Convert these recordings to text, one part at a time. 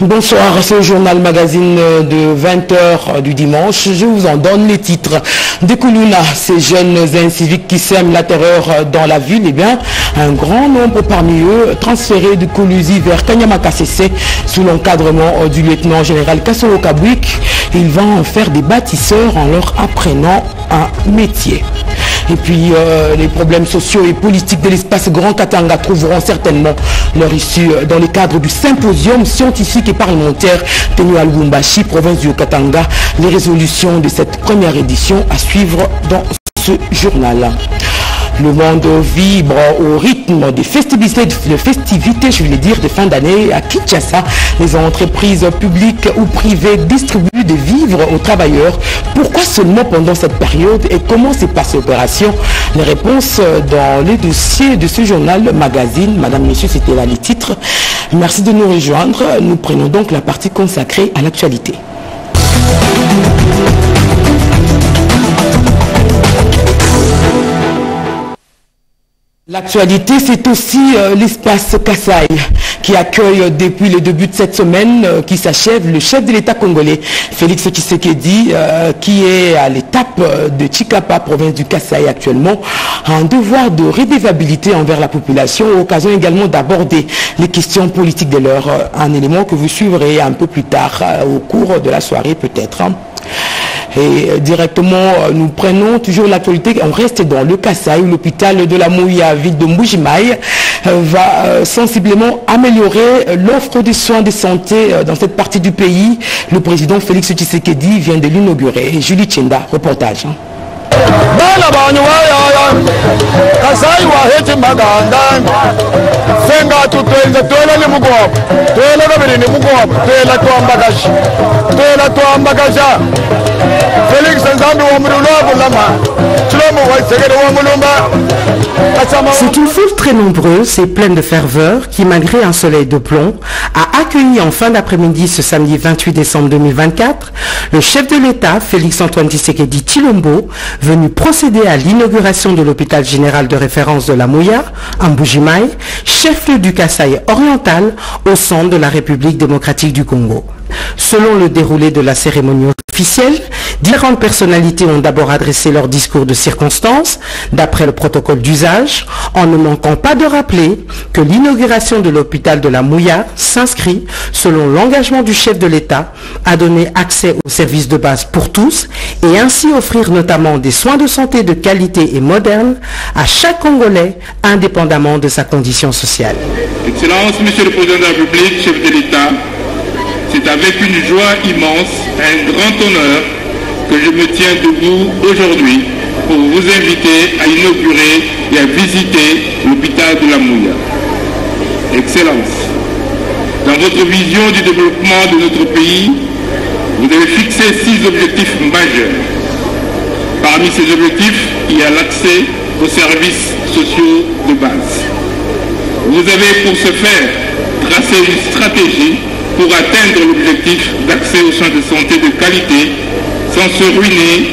Bonsoir, c'est le journal magazine de 20h du dimanche. Je vous en donne les titres. De Koulouna, ces jeunes inciviques qui sèment la terreur dans la ville, eh bien, un grand nombre parmi eux transférés de Koulouzi vers Kanyama-Kassese sous l'encadrement du lieutenant-général Kassolo Kabouik. Ils vont en faire des bâtisseurs en leur apprenant un métier. Et puis, les problèmes sociaux et politiques de l'espace Grand Katanga trouveront certainement leur issue dans le cadre du symposium scientifique et parlementaire tenu à Lubumbashi, province du Katanga. Les résolutions de cette première édition à suivre dans ce journal. Le monde vibre au rythme des festivités, je voulais dire, de fin d'année à Kinshasa. Les entreprises publiques ou privées distribuent des vivres aux travailleurs. Pourquoi seulement pendant cette période et comment s'est passée l'opération? Les réponses dans les dossiers de ce journal magazine. Madame, Messieurs, c'était là les titres. Merci de nous rejoindre. Nous prenons donc la partie consacrée à l'actualité. L'actualité, c'est aussi l'espace Kasaï qui accueille depuis le début de cette semaine qui s'achève le chef de l'État congolais, Félix Tshisekedi, qui est à l'étape de Chikapa, province du Kasaï actuellement, a un devoir de redevabilité envers la population, occasion également d'aborder les questions politiques de l'heure, un élément que vous suivrez un peu plus tard au cours de la soirée peut-être. Et directement, nous prenons toujours l'actualité. On reste dans le Kasaï, où l'hôpital de la Mouya, ville de Mbujimaï, va sensiblement améliorer l'offre de soins de santé dans cette partie du pays. Le président Félix Tshisekedi vient de l'inaugurer. Julie Tchenda, reportage. C'est une foule très nombreuse et pleine de ferveur qui, malgré un soleil de plomb, a accueilli en fin d'après-midi ce samedi 28 décembre 2024 le chef de l'État, Félix-Antoine Tshisekedi Tshilombo, venu procéder à l'inauguration de l'hôpital général de référence de la Mouya, à Mbujimaï, chef-lieu du Kasaï oriental au centre de la République démocratique du Congo. Selon le déroulé de la cérémonie officielle, différentes personnalités ont d'abord adressé leur discours de circonstance, d'après le protocole d'usage, en ne manquant pas de rappeler que l'inauguration de l'hôpital de la Mouya s'inscrit, selon l'engagement du chef de l'État, à donner accès aux services de base pour tous et ainsi offrir notamment des soins de santé de qualité et modernes à chaque Congolais, indépendamment de sa condition sociale. Excellence, Monsieur le Président de la République, chef de l'État, c'est avec une joie immense, un grand honneur que je me tiens debout aujourd'hui pour vous inviter à inaugurer et à visiter l'hôpital de la Mouya. Excellence, dans votre vision du développement de notre pays, vous avez fixé 6 objectifs majeurs. Parmi ces objectifs, il y a l'accès aux services sociaux de base. Vous avez pour ce faire tracé une stratégie pour atteindre l'objectif d'accès aux soins de santé de qualité sans se ruiner,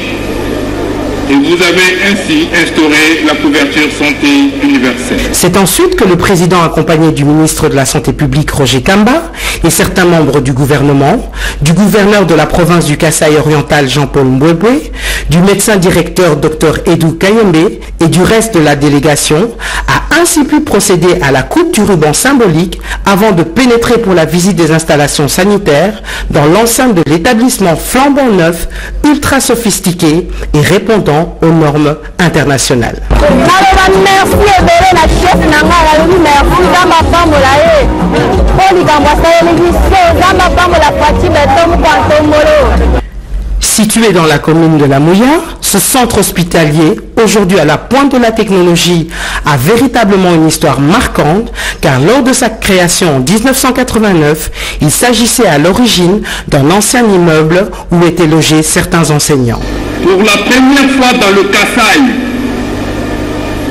et vous avez ainsi instauré la couverture santé universelle. C'est ensuite que le président, accompagné du ministre de la Santé publique Roger Kamba et certains membres du gouvernement, du gouverneur de la province du Kasaï oriental Jean-Paul Mbwebwe, du médecin directeur Dr Edou Kayembe et du reste de la délégation, a ainsi pu procéder à la coupe du ruban symbolique avant de pénétrer pour la visite des installations sanitaires dans l'enceinte de l'établissement flambant neuf, ultra sophistiqué et répondant aux normes internationales. Situé dans la commune de la Mouya, ce centre hospitalier, aujourd'hui à la pointe de la technologie, a véritablement une histoire marquante, car lors de sa création en 1989, il s'agissait à l'origine d'un ancien immeuble où étaient logés certains enseignants. Pour la première fois dans le Kasaï,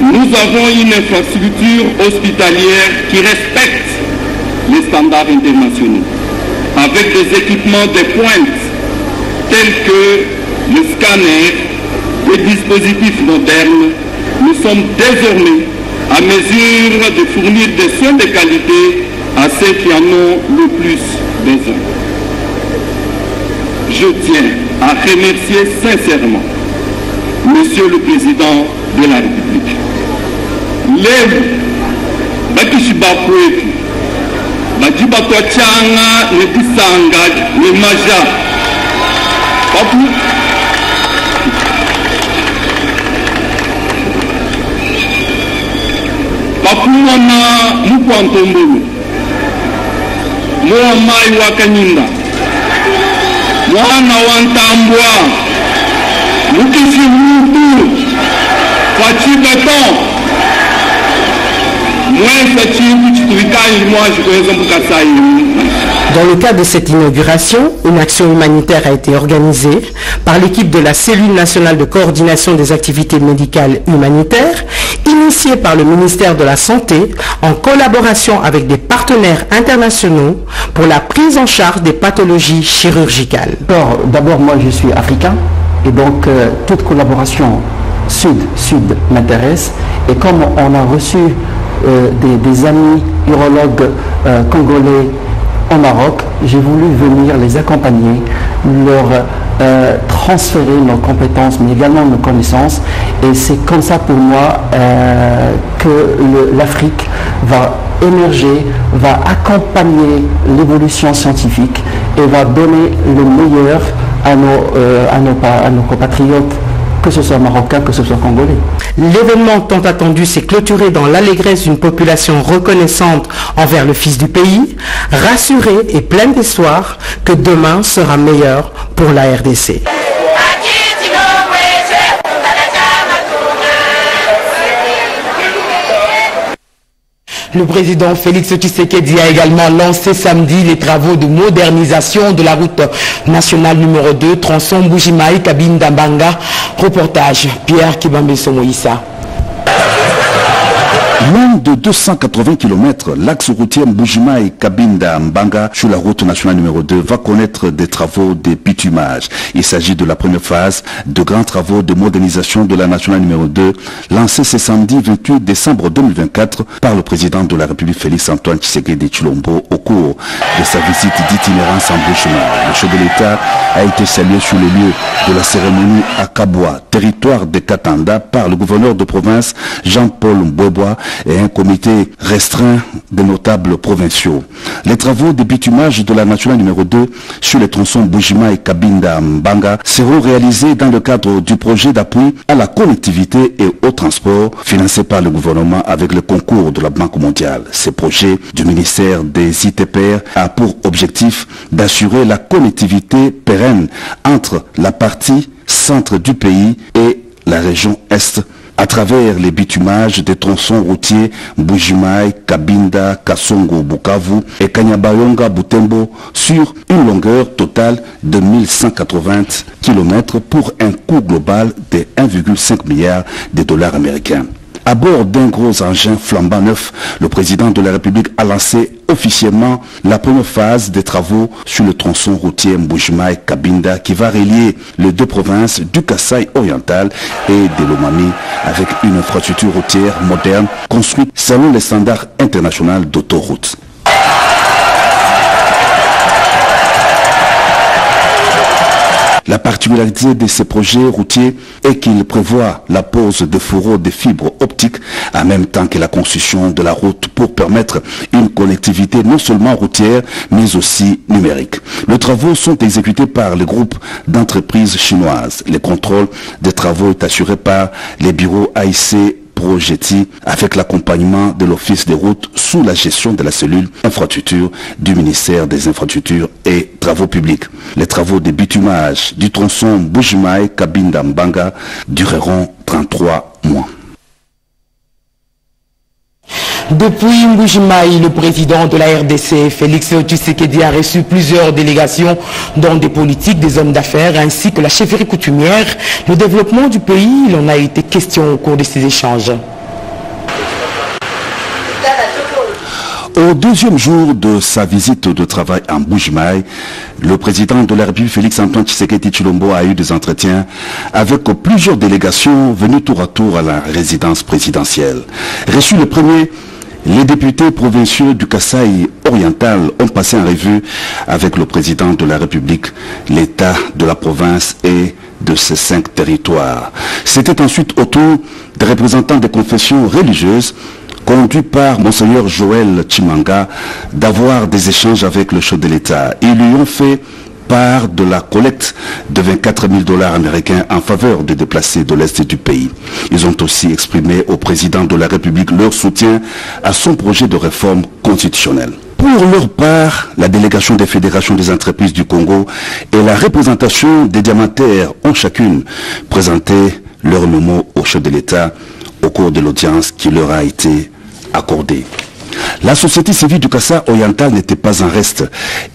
nous avons une infrastructure hospitalière qui respecte les standards internationaux, avec des équipements de pointe tels que le scanner, des dispositifs modernes. Nous sommes désormais à mesure de fournir des soins de qualité à ceux qui en ont le plus des hommes. Je tiens à remercier sincèrement Monsieur le Président de la République. Leo, Bakishibakwetu, Bajibatwa Changa, Nekisanga, Nemaja, Papu, Mwana Mukwantombolo, Moamai Wakanyinda, Mwana Wantambwa, Mukisi Mutu, Fachibeton, Dans le cadre de cette inauguration, une action humanitaire a été organisée par l'équipe de la Cellule nationale de coordination des activités médicales humanitaires, initiée par le ministère de la Santé en collaboration avec des partenaires internationaux pour la prise en charge des pathologies chirurgicales. D'abord, moi je suis africain et donc toute collaboration sud-sud m'intéresse, et comme on a reçu des amis urologues congolais au Maroc, j'ai voulu venir les accompagner, leur transférer nos compétences mais également nos connaissances, et c'est comme ça pour moi que l'Afrique va émerger, va accompagner l'évolution scientifique et va donner le meilleur à nos compatriotes, que ce soit marocain, que ce soit congolais. L'événement tant attendu s'est clôturé dans l'allégresse d'une population reconnaissante envers le fils du pays, rassurée et pleine d'espoir que demain sera meilleur pour la RDC. Le président Félix Tshisekedi a également lancé samedi les travaux de modernisation de la route nationale numéro 2, tronçon Mbujimayi-Kabinda-Mbanga. Reportage Pierre Kibambe-Somoïssa. Long de 280 km, l'axe routier Mbujimayi-Kabinda-Mbanga sur la route nationale numéro 2 va connaître des travaux de bitumage. Il s'agit de la première phase de grands travaux de modernisation de la nationale numéro 2 lancés ce samedi 28 décembre 2024 par le président de la République Félix-Antoine Tshisekedi Tshilombo au cours de sa visite d'itinérance en Mbujimayi. Le chef de l'État a été salué sur le lieu de la cérémonie à Kabwa, territoire de Katanda, par le gouverneur de province Jean-Paul Mbwebwa et un comité restreint de notables provinciaux. Les travaux de bitumage de la nationale numéro 2 sur les tronçons Mbujimayi-Kabinda-Mbanga seront réalisés dans le cadre du projet d'appui à la connectivité et au transport financé par le gouvernement avec le concours de la Banque mondiale. Ce projet du ministère des ITPR a pour objectif d'assurer la connectivité pérenne entre la partie centre du pays et la région Est à travers les bitumages des tronçons routiers Mbujimayi, Kabinda, Kasongo, Bukavu et Kanyabayonga, Butembo sur une longueur totale de 1180 km pour un coût global de 1,5 milliard de dollars américains. À bord d'un gros engin flambant neuf, le président de la République a lancé officiellement la première phase des travaux sur le tronçon routier Mbujimayi-Kabinda qui va relier les deux provinces du Kasaï oriental et de l'Omami avec une infrastructure routière moderne construite selon les standards internationaux d'autoroute. La particularité de ces projets routiers est qu'il prévoit la pose de fourreaux de fibres optiques en même temps que la construction de la route pour permettre une connectivité non seulement routière mais aussi numérique. Les travaux sont exécutés par le groupe d'entreprises chinoises. Le contrôle des travaux est assuré par les bureaux AIC Progeti avec l'accompagnement de l'Office des routes sous la gestion de la cellule infrastructure du ministère des infrastructures et travaux publics. Les travaux de bitumage du tronçon Mbujimayi-Kabinda-Mbanga dureront 33 mois. Depuis Mbujimayi, le président de la RDC, Félix Tshisekedi, a reçu plusieurs délégations, dont des politiques, des hommes d'affaires, ainsi que la chefferie coutumière. Le développement du pays, il en a été question au cours de ces échanges. Au deuxième jour de sa visite de travail en Mbujimayi, le président de la République Félix-Antoine Tshisekedi Tshilombo a eu des entretiens avec plusieurs délégations venues tour à tour à la résidence présidentielle. Reçu le premier, Les députés provinciaux du Kasaï oriental ont passé en revue avec le président de la République l'état de la province et de ses 5 territoires. C'était ensuite au tour des représentants des confessions religieuses conduits par Monseigneur Joël Chimanga d'avoir des échanges avec le chef de l'État. Ils lui ont fait part de la collecte de 24 000 $ américains en faveur des déplacés de l'Est du pays. Ils ont aussi exprimé au président de la République leur soutien à son projet de réforme constitutionnelle. Pour leur part, la délégation des fédérations des entreprises du Congo et la représentation des diamantaires ont chacune présenté leur mémo au chef de l'État au cours de l'audience qui leur a été accordée. La société civile du Kasaï oriental n'était pas en reste.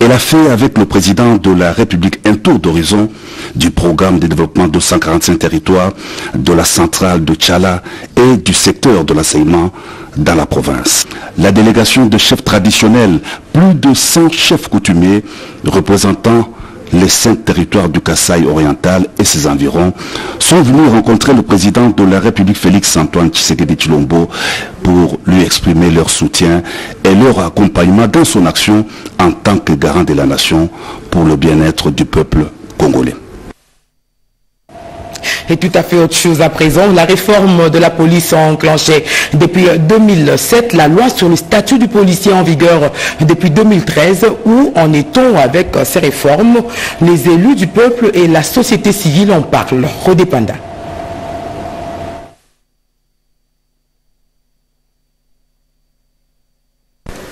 Elle a fait avec le président de la République un tour d'horizon du programme de développement de 145 territoires de la centrale de Tchala et du secteur de l'enseignement dans la province. La délégation de chefs traditionnels, plus de 100 chefs coutumiers représentant les 5 territoires du Kasaï oriental et ses environs sont venus rencontrer le président de la République Félix-Antoine Tshisekedi Tshilombo pour lui exprimer leur soutien et leur accompagnement dans son action en tant que garant de la nation pour le bien-être du peuple congolais. Et tout à fait autre chose à présent, la réforme de la police a enclenché depuis 2007 la loi sur le statut du policier en vigueur depuis 2013. Où en est-on avec ces réformes? Les élus du peuple et la société civile en parlent. Redépendant.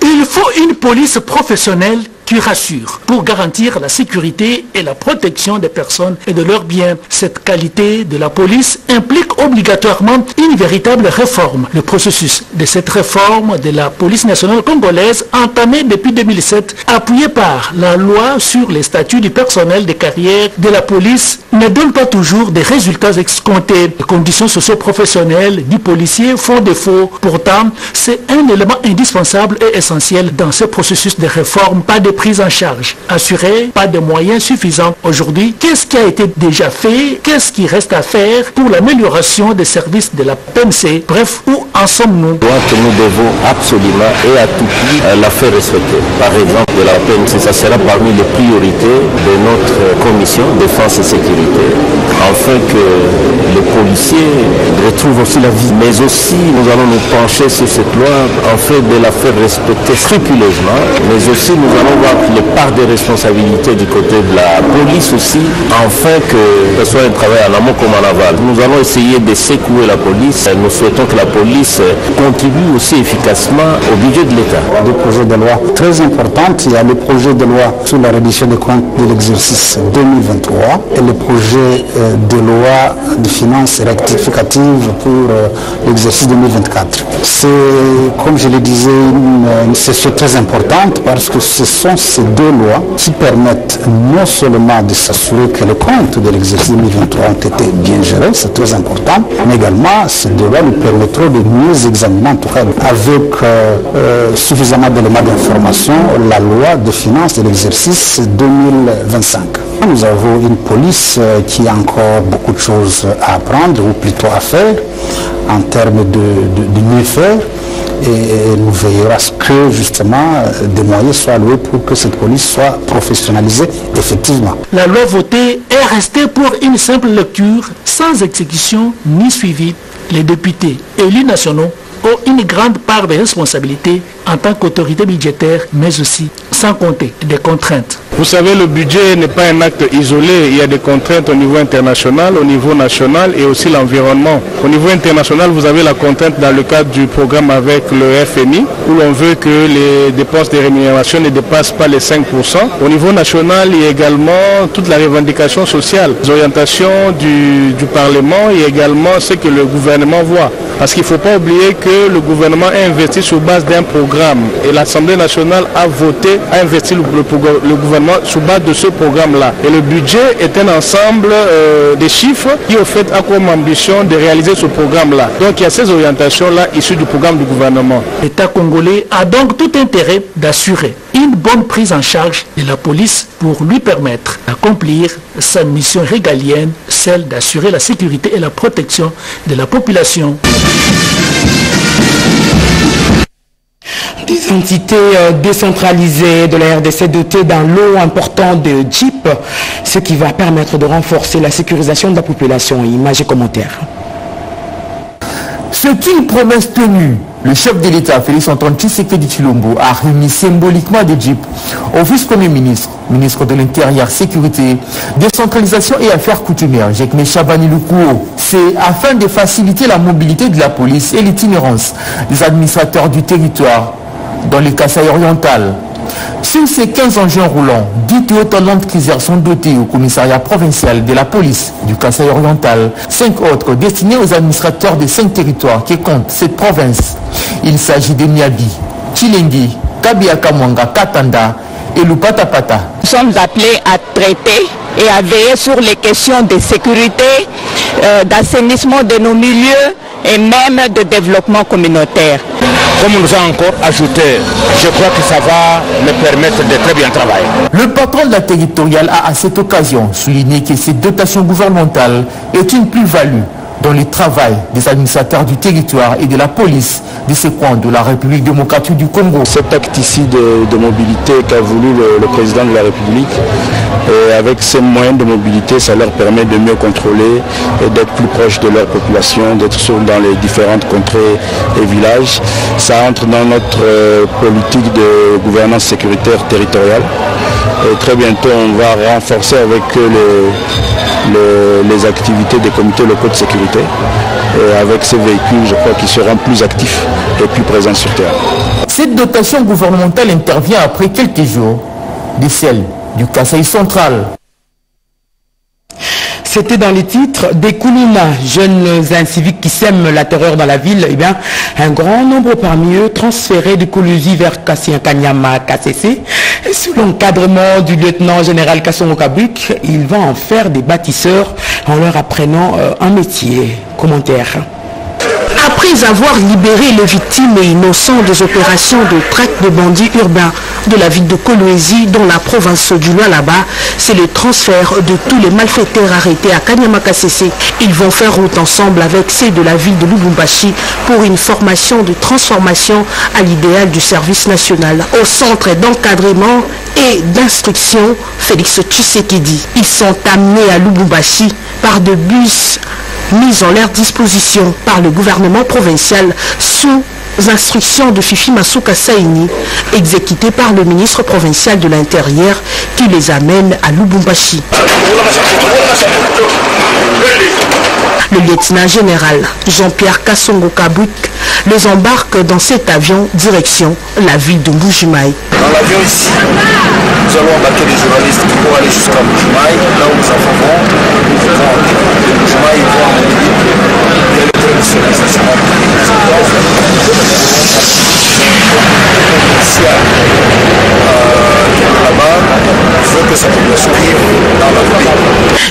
Il faut une police professionnelle qui rassure pour garantir la sécurité et la protection des personnes et de leurs biens. Cette qualité de la police implique obligatoirement une véritable réforme. Le processus de cette réforme de la police nationale congolaise, entamé depuis 2007, appuyé par la loi sur les statuts du personnel de carrière de la police, ne donne pas toujours des résultats escomptés. Les conditions socio-professionnelles du policier font défaut. Pourtant, c'est un élément indispensable et essentiel dans ce processus de réforme. Pas de prise en charge assurée, pas de moyens suffisants. Aujourd'hui, qu'est-ce qui a été déjà fait? Qu'est-ce qui reste à faire pour l'amélioration des services de la PNC? Bref, où en sommes-nous? Que nous devons absolument et à tout prix la faire respecter. Par exemple, de la PNC, ça sera parmi les priorités de notre commission défense et sécurité, afin que les policiers retrouvent aussi la vie. Mais aussi, nous allons nous pencher sur cette loi afin de la faire respecter scrupuleusement, mais aussi nous allons voir les parts de responsabilité du côté de la police aussi, afin que ce soit un travail en amont comme en aval. Nous allons essayer de secouer la police. Nous souhaitons que la police contribue aussi efficacement au budget de l'État. Des projets de loi très importants. Il y a le projet de loi sur la reddition des comptes de l'exercice 2023 et le projet de loi de finances rectificative pour l'exercice 2024. C'est, comme je le disais, une session très importante parce que ce sont ces deux lois qui permettent non seulement de s'assurer que les comptes de l'exercice 2023 ont été bien gérés, c'est très important, mais également ces deux lois nous permettront de mieux examiner, en tout cas avec suffisamment d'éléments d'information, la loi de finances de l'exercice 2025. Nous avons une police qui a encore beaucoup de choses à apprendre, ou plutôt à faire, en termes de mieux faire. Et nous veillerons à ce que justement des moyens soient alloués pour que cette police soit professionnalisée effectivement. La loi votée est restée pour une simple lecture, sans exécution ni suivi. Les députés élus nationaux ont une grande part de responsabilité en tant qu'autorité budgétaire, mais aussi sans compter des contraintes. Vous savez, le budget n'est pas un acte isolé. Il y a des contraintes au niveau international, au niveau national et aussi l'environnement. Au niveau international, vous avez la contrainte dans le cadre du programme avec le FMI, où l'on veut que les dépenses de rémunération ne dépassent pas les 5%. Au niveau national, il y a également toute la revendication sociale, les orientations du Parlement et également ce que le gouvernement voit. Parce qu'il ne faut pas oublier que le gouvernement a investi sur base d'un programme et l'Assemblée nationale a voté, a investi le gouvernement sur base de ce programme-là. Et le budget est un ensemble de chiffres qui au fait a comme ambition de réaliser ce programme-là. Donc il y a ces orientations-là issues du programme du gouvernement. L'État congolais a donc tout intérêt d'assurer une bonne prise en charge de la police pour lui permettre d'accomplir sa mission régalienne, celle d'assurer la sécurité et la protection de la population. Des entités décentralisées de la RDC dotées d'un lot important de jeeps, ce qui va permettre de renforcer la sécurisation de la population. Images et commentaires. C'est une promesse tenue. Le chef de l'État, Félix-Antoine Tshisekedi Tshilombo, a remis symboliquement des jeeps au vice-premier ministre, ministre de l'Intérieur, Sécurité, Décentralisation et Affaires coutumières, Jekme Chabani Lukuo. C'est afin de faciliter la mobilité de la police et l'itinérance des administrateurs du territoire dans le Kasaï oriental. Sur ces 15 engins roulants, 10 Toyota Land Cruiser sont dotés au commissariat provincial de la police du Kasaï oriental. 5 autres destinés aux administrateurs des 5 territoires qui comptent cette province. Il s'agit de Niabi, Chilengi, Kabiakamwanga, Katanda et Lupatapata. Nous sommes appelés à traiter et à veiller sur les questions de sécurité, d'assainissement de nos milieux et même de développement communautaire. Comme on nous a encore ajouté, je crois que ça va me permettre de très bien travailler. Le patron de la territoriale a à cette occasion souligné que cette dotation gouvernementale est une plus-value dans le travail des administrateurs du territoire et de la police de ce coin de la République démocratique du Congo. Cet acte ici de mobilité qu'a voulu le président de la République, et avec ces moyens de mobilité, ça leur permet de mieux contrôler et d'être plus proche de leur population, d'être dans les différentes contrées et villages. Ça entre dans notre politique de gouvernance sécuritaire territoriale. Et très bientôt, on va renforcer avec les activités des comités locaux de sécurité. Et avec ces véhicules, je crois qu'ils seront plus actifs et plus présents sur terre. Cette dotation gouvernementale intervient après quelques jours de celle du Kasaï central. C'était dans les titres des Koulouna, jeunes inciviques qui sèment la terreur dans la ville. Eh bien, un grand nombre parmi eux transférés de Koulouzi vers Kassien Kanyama KCC. Sous l'encadrement du lieutenant général Kassongo Kabuk, ils vont en faire des bâtisseurs en leur apprenant un métier. Commentaire. Après avoir libéré les victimes et innocents des opérations de traque de bandits urbains de la ville de Kolwezi dans la province du Lualaba, c'est le transfert de tous les malfaiteurs arrêtés à Kanyama KCC. Ils vont faire route ensemble avec ceux de la ville de Lubumbashi pour une formation de transformation à l'idéal du service national au centre d'encadrement et d'instruction Félix Tshisekedi. Ils sont amenés à Lubumbashi par de bus mis en leur disposition par le gouvernement provincial sous instructions de Fifi Masuka Saini, exécutées par le ministre provincial de l'Intérieur qui les amène à Lubumbashi. Le lieutenant général Jean-Pierre Kassongo Kabuk les embarque dans cet avion direction la ville de Mbujimaï. Dans l'avion ici, nous allons embarquer des journalistes pour aller jusqu'à Mbujimaï, là où nous informons, nous faisons de Mbujimaï, ils vont en Libye, il y a le train de service national.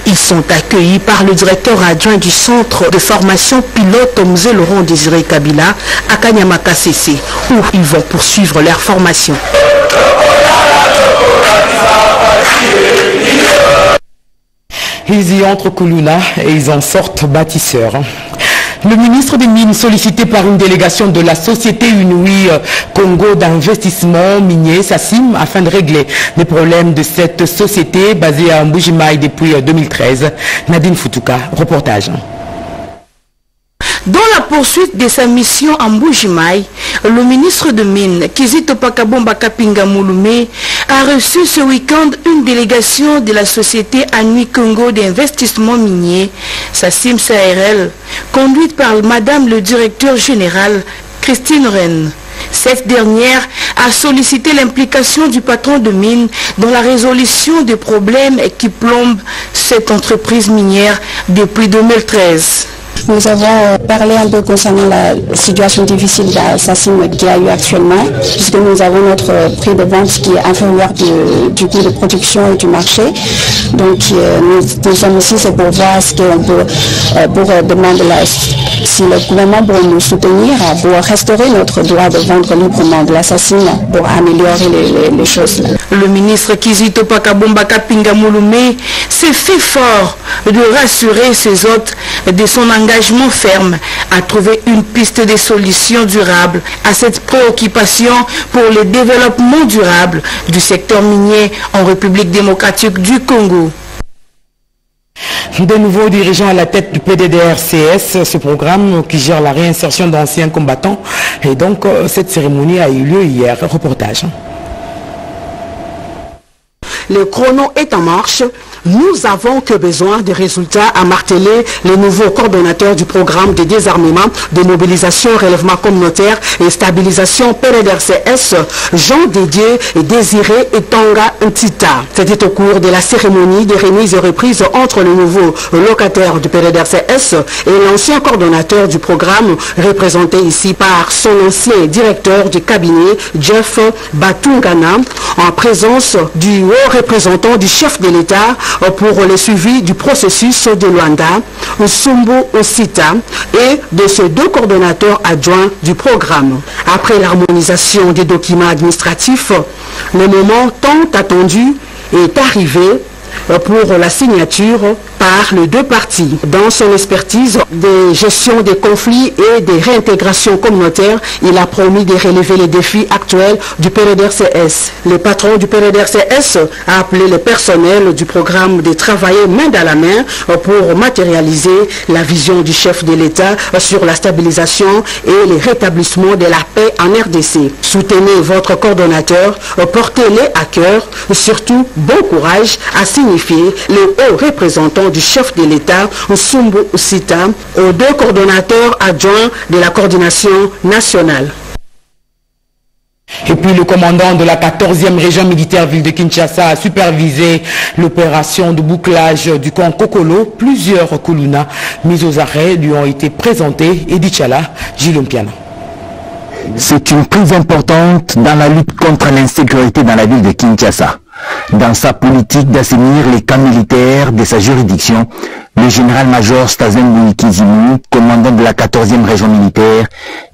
Ils sont accueillis par le directeur adjoint du centre de formation pilote Mzee Laurent Désiré Kabila à Kanyama KCC, où ils vont poursuivre leur formation. Ils y entrent Koulouna et ils en sortent bâtisseurs. Le ministre des Mines, sollicité par une délégation de la société Inouï Congo d'investissement minier, SACIM, afin de régler les problèmes de cette société basée à Mbujimaï depuis 2013. Nadine Futuka, reportage. Dans la poursuite de sa mission à Mbujimaï, le ministre de Mines, Kizito Pakabomba Kapinga Mouloumé, a reçu ce week-end une délégation de la société Inouï Congo d'investissement minier, SACIM CRL, conduite par Madame le directeur général Christine Rennes. Cette dernière a sollicité l'implication du patron de mine dans la résolution des problèmes qui plombent cette entreprise minière depuis 2013. Nous avons parlé un peu concernant la situation difficile de la SACIM qu'il y a eu actuellement, puisque nous avons notre prix de vente qui est inférieur du coût de production et du marché. Donc nous sommes ici, c'est pour voir ce qu'on peut, pour demander si le gouvernement pourrait nous soutenir pour restaurer notre droit de vendre librement de l'assassin, pour améliorer les choses. Le ministre Kizito Pakabomba Kapinga Mouloumé s'est fait fort de rassurer ses hôtes de son engagement ferme à trouver une piste de solutions durables à cette préoccupation pour le développement durable du secteur minier en République démocratique du Congo. De nouveaux dirigeants à la tête du PDDRCS, ce programme qui gère la réinsertion d'anciens combattants. Et donc, cette cérémonie a eu lieu hier. Reportage. Le chrono est en marche. Nous avons que besoin de résultats, a martelé le nouveau coordonnateur du programme de désarmement, de mobilisation, relèvement communautaire et stabilisation PDDRCS, Jean Dédier et Désiré et Tonga Ntita. C'était au cours de la cérémonie de remise et reprise entre le nouveau locataire du PDDRCS et l'ancien coordonnateur du programme, représenté ici par son ancien directeur du cabinet, Jeff Batungana, en présence du haut représentant du chef de l'État pour le suivi du processus de Luanda, Nsumbu Osita, et de ses deux coordonnateurs adjoints du programme. Après l'harmonisation des documents administratifs, le moment tant attendu est arrivé pour la signature par les deux parties. Dans son expertise de gestion des conflits et des réintégrations communautaires, il a promis de relever les défis actuels du PDDRCS. Le patron du PDDRCS a appelé le personnel du programme de travailler main dans la main pour matérialiser la vision du chef de l'État sur la stabilisation et le rétablissement de la paix en RDC. Soutenez votre coordonnateur, portez-le à cœur, surtout bon courage, a signifié le haut représentant du chef de l'État, Nsumbu Osita, aux deux coordonnateurs adjoints de la coordination nationale. Et puis le commandant de la 14e région militaire ville de Kinshasa a supervisé l'opération de bouclage du camp Kokolo. Plusieurs Kuluna mis aux arrêts lui ont été présentés. Edith Chala, Gilompiana. C'est une prise importante dans la lutte contre l'insécurité dans la ville de Kinshasa. Dans sa politique d'assainir les camps militaires de sa juridiction, le général-major Stazen Kizimu, commandant de la 14e région militaire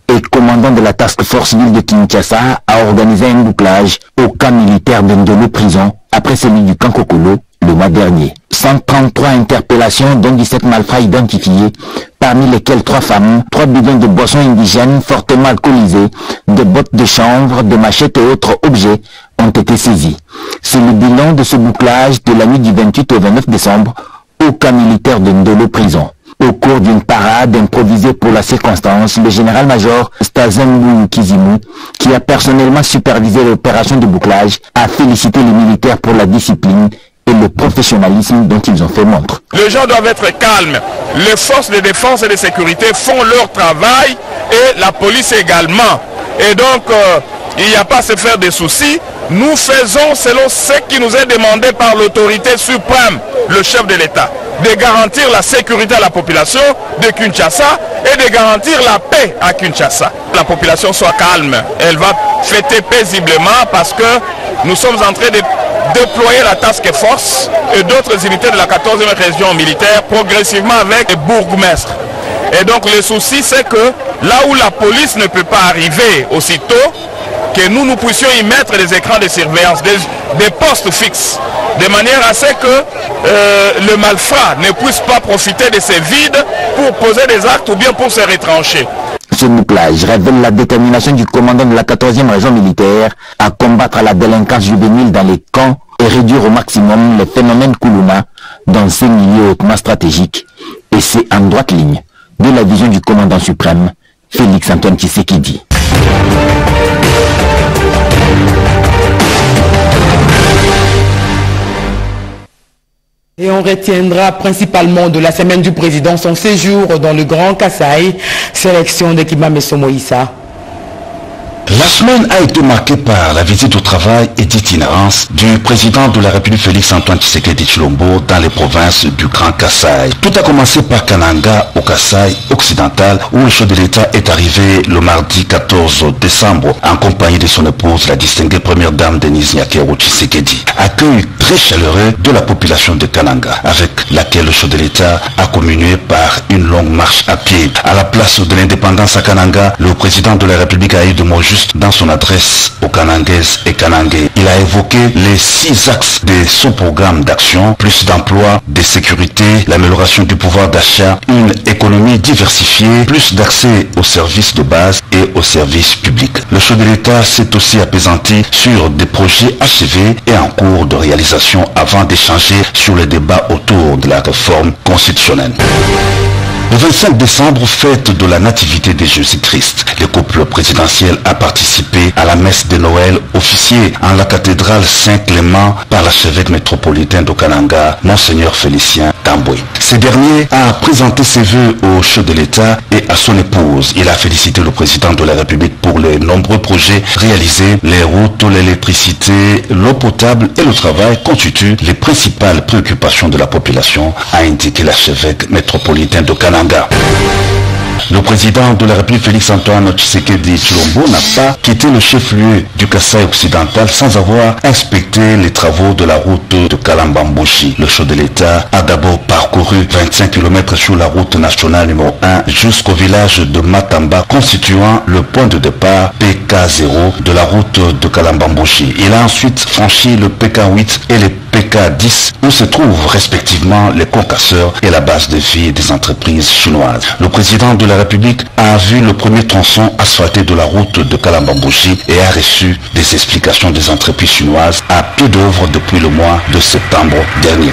et commandant de la task force ville de Kinshasa, a organisé un bouclage au camp militaire de Ndolo prison après celui du camp Kokolo le mois dernier. 133 interpellations dont 17 malfrats identifiés, parmi lesquels 3 femmes, 3 bidons de boissons indigènes fortement alcoolisées, des bottes de chanvre, des machettes et autres objets ont été saisis. C'est le bilan de ce bouclage de la nuit du 28 au 29 décembre au camp militaire de Ndolo prison. Au cours d'une parade improvisée pour la circonstance, le général-major Stazen Kizimu, qui a personnellement supervisé l'opération de bouclage, a félicité les militaires pour la discipline et le professionnalisme dont ils ont fait montre. Les gens doivent être calmes. Les forces de défense et de sécurité font leur travail et la police également. Et donc, il n'y a pas à se faire des soucis. Nous faisons selon ce qui nous est demandé par l'autorité suprême, le chef de l'État, de garantir la sécurité à la population de Kinshasa et de garantir la paix à Kinshasa. La population soit calme. Elle va fêter paisiblement parce que nous sommes en train de déployer la task force et d'autres unités de la 14e région militaire progressivement avec les bourgmestres. Et donc le souci c'est que là où la police ne peut pas arriver aussitôt, que nous puissions y mettre des écrans de surveillance, des postes fixes, de manière à ce que le malfrat ne puisse pas profiter de ces vides pour poser des actes ou bien pour se retrancher. Ce bouclage révèle la détermination du commandant de la 14e région militaire à combattre la délinquance juvénile dans les camps et réduire au maximum les phénomènes Kuluna dans ces milieux hautement stratégiques. Et c'est en droite ligne de la vision du commandant suprême, Félix Antoine Tshisekedi. Et on retiendra principalement de la semaine du président son séjour dans le Grand Kasaï, sélection d'Ekima Messo Moïsa. La semaine a été marquée par la visite au travail et d'itinérance du président de la République Félix-Antoine Tshisekedi Tshilombo dans les provinces du Grand Kasaï. Tout a commencé par Kananga au Kasaï occidental où le chef de l'État est arrivé le mardi 14 décembre en compagnie de son épouse, la distinguée première dame Denise Nyakero Tshisekedi. Accueil très chaleureux de la population de Kananga avec laquelle le chef de l'État a communié par une longue marche à pied. À la place de l'indépendance à Kananga, le président de la République a eu de mots justes dans son adresse aux Kanangaises et Kanangais. Il a évoqué les 6 axes de son programme d'action: plus d'emplois, de sécurité, l'amélioration du pouvoir d'achat, une économie diversifiée, plus d'accès aux services de base et aux services publics. Le chef de l'État s'est aussi appesanti sur des projets achevés et en cours de réalisation avant d'échanger sur les débats autour de la réforme constitutionnelle. Le 25 décembre, fête de la nativité de Jésus-Christ. Le couple présidentiel a participé à la messe de Noël officiée en la cathédrale Saint-Clément par l'archevêque métropolitain de Kananga, Monseigneur Félicien Tamboué. Ce dernier a présenté ses vœux au chef de l'État et à son épouse. Il a félicité le président de la République pour les nombreux projets réalisés. Les routes, l'électricité, l'eau potable et le travail constituent les principales préoccupations de la population, a indiqué l'archevêque métropolitain de Kananga. Le président de la République Félix-Antoine Tshisekedi Tshilombo n'a pas quitté le chef-lieu du Kasaï occidental sans avoir inspecté les travaux de la route de Kalambambushi. Le chef de l'État a d'abord parcouru 25 km sur la route nationale numéro 1 jusqu'au village de Matamba, constituant le point de départ PK0 de la route de Kalambambushi. Il a ensuite franchi le PK8 et les PK10 où se trouvent respectivement les concasseurs et la base de vie des entreprises chinoises. Le président de la République a vu le premier tronçon asphalté de la route de Kalambambushi et a reçu des explications des entreprises chinoises à pied d'œuvre depuis le mois de septembre dernier.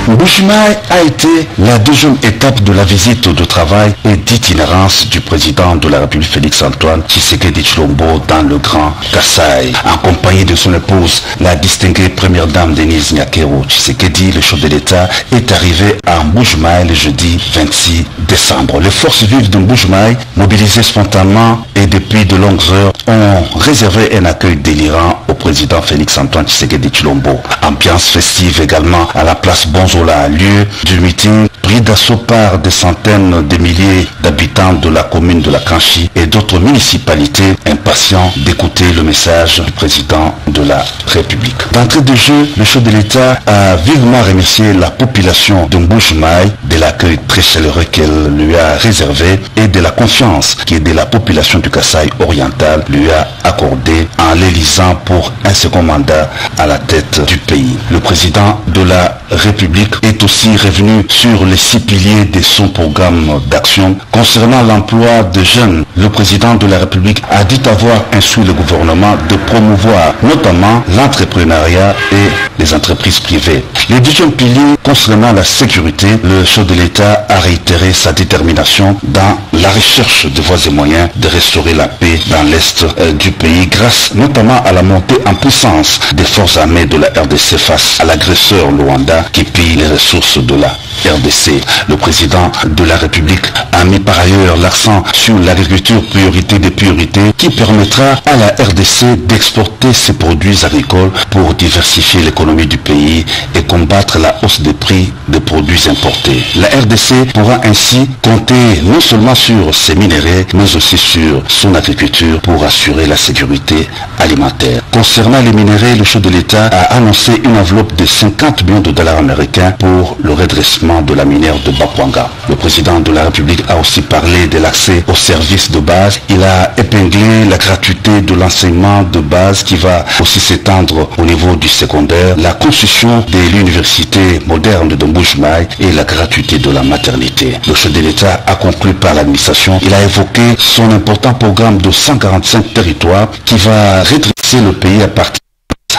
Mbujimayi a été la deuxième étape de la visite de travail et d'itinérance du président de la République Félix-Antoine Tshisekedi Tshilombo dans le Grand Kasaï. En compagnie de son épouse, la distinguée première dame Denise Nyakero Tshisekedi, le chef de l'État est arrivé à Mbujimayi le jeudi 26 décembre. Les forces vives de Mbujimayi, mobilisées spontanément et depuis de longues heures, ont réservé un accueil délirant au président Félix-Antoine Tshisekedi Tshilombo. Ambiance festive également à la place Bonzola, lieu du meeting pris d'assaut par des centaines de milliers d'habitants de la commune de la Kanchi et d'autres municipalités impatients d'écouter le message du président de la République. D'entrée de jeu, le chef de l'État a vivement remercié la population de Mbujimayi de l'accueil très chaleureux qu'elle lui a réservé et de la confiance que de la population du Kasaï oriental lui a accordé en l'élisant pour un second mandat à la tête du pays. Le président de la République est aussi revenu sur les 6 piliers de son programme d'action. Concernant l'emploi de jeunes, le président de la République a dit avoir instruit le gouvernement de promouvoir notamment l'entrepreneuriat et les entreprises privées. Les deuxième pilier concernant la sécurité, le chef de l'État a réitéré sa détermination dans la recherche de voies et moyens de restaurer la paix dans l'Est du pays grâce notamment à la montée en puissance des forces armées de la RDC face à l'agresseur Luanda qui pille les ressources de la RDC. Le président de la République a mis par ailleurs l'accent sur l'agriculture priorité des priorités qui permettra à la RDC d'exporter ses produits agricoles pour diversifier l'économie du pays et combattre la hausse des prix des produits importés. La RDC pourra ainsi compter non seulement sur ses minéraux mais aussi sur son agriculture pour assurer la sécurité alimentaire. Concernant les minéraux, le chef de l'État a annoncé une enveloppe de 50 millions de dollars américains pour le redressement de la minière de Bakwanga. Le président de la République a aussi parlé de l'accès aux services de base. Il a épinglé la gratuité de l'enseignement de base qui va aussi s'étendre au niveau du secondaire, la construction de l'université moderne de Mbujimayi et la gratuité de la maternité. Le chef de l'État a conclu par l'administration. Il a évoqué son important programme de 145 territoires qui va redresser le pays à partir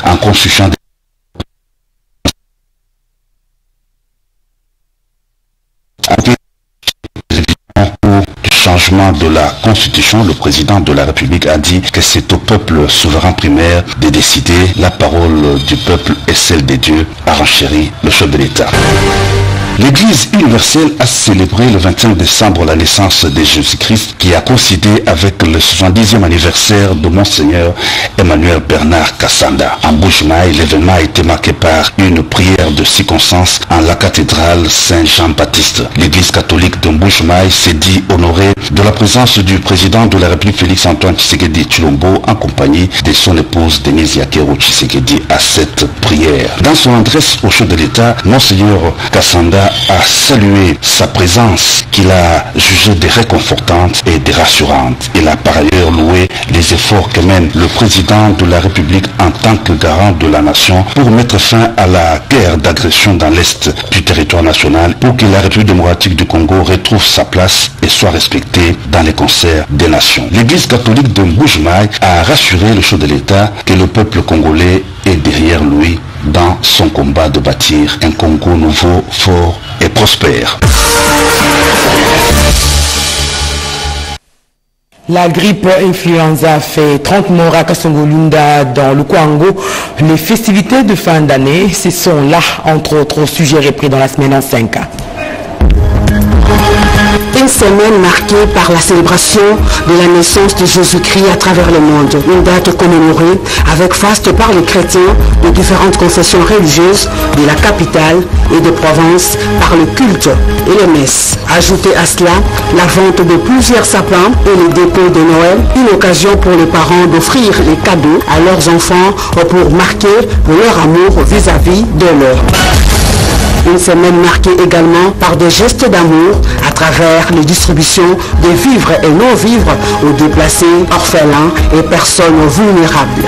en construction des changement de la Constitution, le président de la République a dit que c'est au peuple souverain primaire de décider. La parole du peuple est celle des dieux, a renchéri le chef de l'État. L'Église universelle a célébré le 25 décembre la naissance de Jésus-Christ qui a coïncidé avec le 70e anniversaire de Monseigneur Emmanuel Bernard Kassanda. En Mbuji-Mayi, l'événement a été marqué par une prière de circonstance en la cathédrale Saint-Jean-Baptiste. L'Église catholique de Mbuji-Mayi s'est dit honorée de la présence du président de la République Félix-Antoine Tshisekedi Tshilombo en compagnie de son épouse Denise Yakero Tshisekedi à cette prière. Dans son adresse au chef de l'État, Monseigneur Kassanda a salué sa présence qu'il a jugée de réconfortante et de rassurante. Il a par ailleurs loué les efforts que mène le président de la République en tant que garant de la nation pour mettre fin à la guerre d'agression dans l'est du territoire national pour que la République démocratique du Congo retrouve sa place et soit respectée dans les concerts des nations. L'Église catholique de Mbuji-Mayi a rassuré le chef de l'État que le peuple congolais est derrière lui dans son combat de bâtir un Congo nouveau, fort et prospère. La grippe influenza fait 30 morts à Kasongo-Lunda dans le Kwango. Les festivités de fin d'année, ce sont là, entre autres sujets repris dans la semaine en 5 ans. Une semaine marquée par la célébration de la naissance de Jésus-Christ à travers le monde. Une date commémorée avec faste par les chrétiens de différentes confessions religieuses de la capitale et de province par le culte et les messes. Ajoutez à cela la vente de plusieurs sapins et les dépôts de Noël, une occasion pour les parents d'offrir les cadeaux à leurs enfants pour marquer leur amour vis-à-vis de leur. Une semaine marquée également par des gestes d'amour à travers les distributions de vivres et non-vivres aux déplacés, orphelins et personnes vulnérables.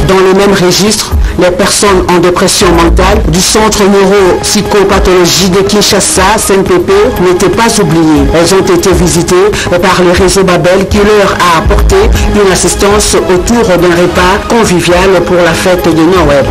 Dans le même registre, les personnes en dépression mentale du centre neuropsychopathologie de Kinshasa, CNPP, n'étaient pas oubliées. Elles ont été visitées par le réseau Babel qui leur a apporté une assistance autour d'un repas convivial pour la fête de Noël.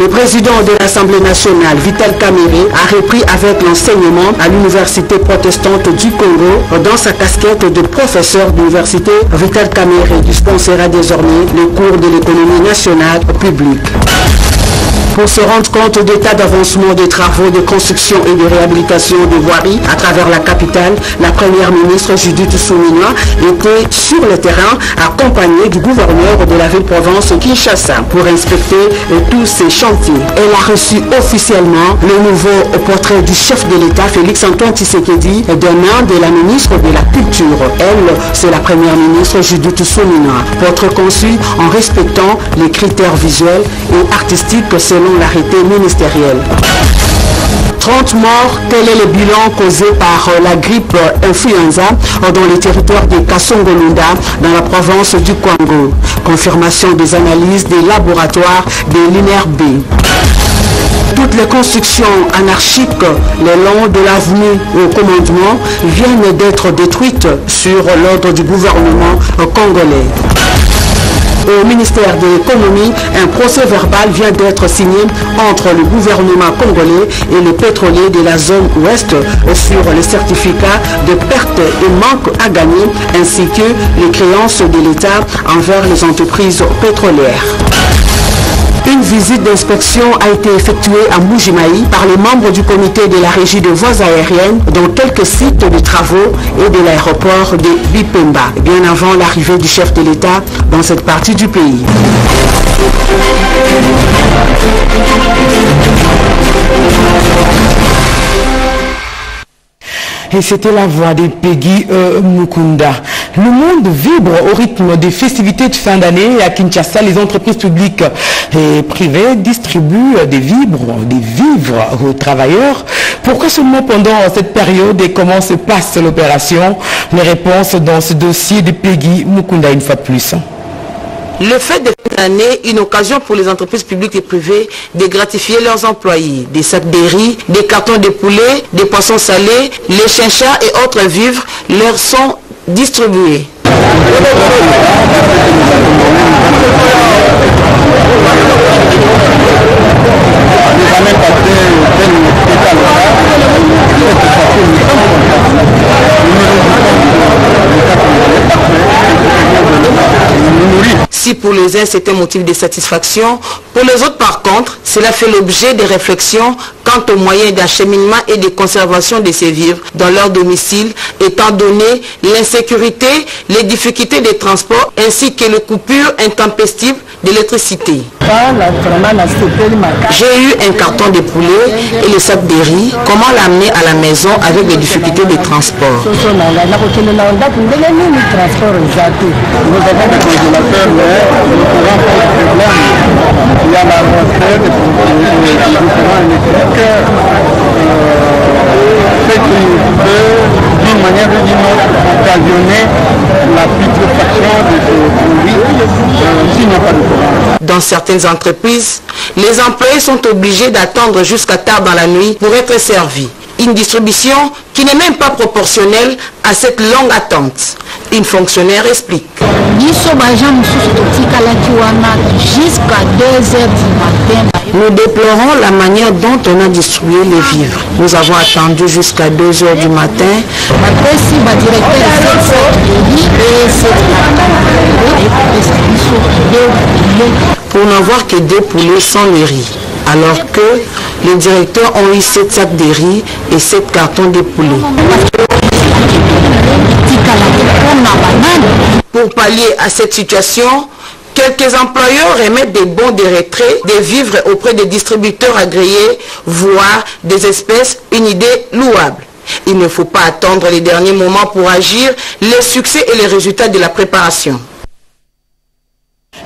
Le président de l'Assemblée nationale, Vital Kamerhe, a repris avec l'enseignement à l'Université protestante du Congo. Dans sa casquette de professeur d'université, Vital Kamerhe dispensera désormais les cours de l'économie nationale publique. Pour se rendre compte d'état d'avancement des travaux de construction et de réhabilitation de voiries à travers la capitale, la première ministre Judith Suminwa était sur le terrain accompagnée du gouverneur de la ville-province Kinshasa pour inspecter tous ces chantiers. Elle a reçu officiellement le nouveau portrait du chef de l'État Félix-Antoine Tshisekedi d'un an de la ministre de la Culture. Elle, c'est la première ministre Judith Suminwa. Portrait conçu en respectant les critères visuels et artistiques selon l'arrêté ministériel. 30 morts, tel est le bilan causé par la grippe influenza dans les territoires de Kasongo-Lunda dans la province du Kwango. Confirmation des analyses des laboratoires de l'INRB. Toutes les constructions anarchiques le long de l'avenue au commandement viennent d'être détruites sur l'ordre du gouvernement congolais. Au ministère de l'économie, un procès verbal vient d'être signé entre le gouvernement congolais et les pétroliers de la zone ouest sur les certificats de perte et manque à gagner ainsi que les créances de l'État envers les entreprises pétrolières. Une visite d'inspection a été effectuée à Mbuji-Mayi par les membres du comité de la régie de voies aériennes dans quelques sites de travaux et de l'aéroport de Bipemba, bien avant l'arrivée du chef de l'État dans cette partie du pays. Et c'était la voix de Peggy Mukunda. Le monde vibre au rythme des festivités de fin d'année. À Kinshasa, les entreprises publiques et privées distribuent des vivres aux travailleurs. Pourquoi seulement pendant cette période et comment se passe l'opération? Les réponses dans ce dossier de Peggy Mukunda une fois plus. Le fait de fin d'année, une occasion pour les entreprises publiques et privées de gratifier leurs employés. Des sacs de riz, des cartons de poulet, des poissons salés, les chinchas et autres vivres leur sont distribués. Si pour les uns c'est un motif de satisfaction, pour les autres par contre, cela fait l'objet de réflexions quant aux moyens d'acheminement et de conservation de ces vivres dans leur domicile, étant donné l'insécurité, les difficultés de transport ainsi que les coupures intempestives d'électricité. J'ai eu un carton de poulet et le sac de riz. Comment l'amener à la maison avec des difficultés de transport? Il y a la retraite des différents électriques, ce qui peut, d'une manière ou d'une autre, occasionner la putréfaction de ces produits s'il n'y a pas de courant. Dans certaines entreprises, les employés sont obligés d'attendre jusqu'à tard dans la nuit pour être servis. Une distribution qui n'est même pas proportionnelle à cette longue attente. Une fonctionnaire explique. Jusqu'à 2 heures du matin. Nous déplorons la manière dont on a distribué les vivres. Nous avons attendu jusqu'à 2 heures du matin. Pour n'avoir que 2 poulets sans le riz. Alors que les directeurs ont eu 7 sacs de riz et 7 cartons de poulet. Pour pallier à cette situation, quelques employeurs remettent des bons de retrait des vivres auprès des distributeurs agréés, voire des espèces, une idée louable. Il ne faut pas attendre les derniers moments pour agir, les succès et les résultats de la préparation.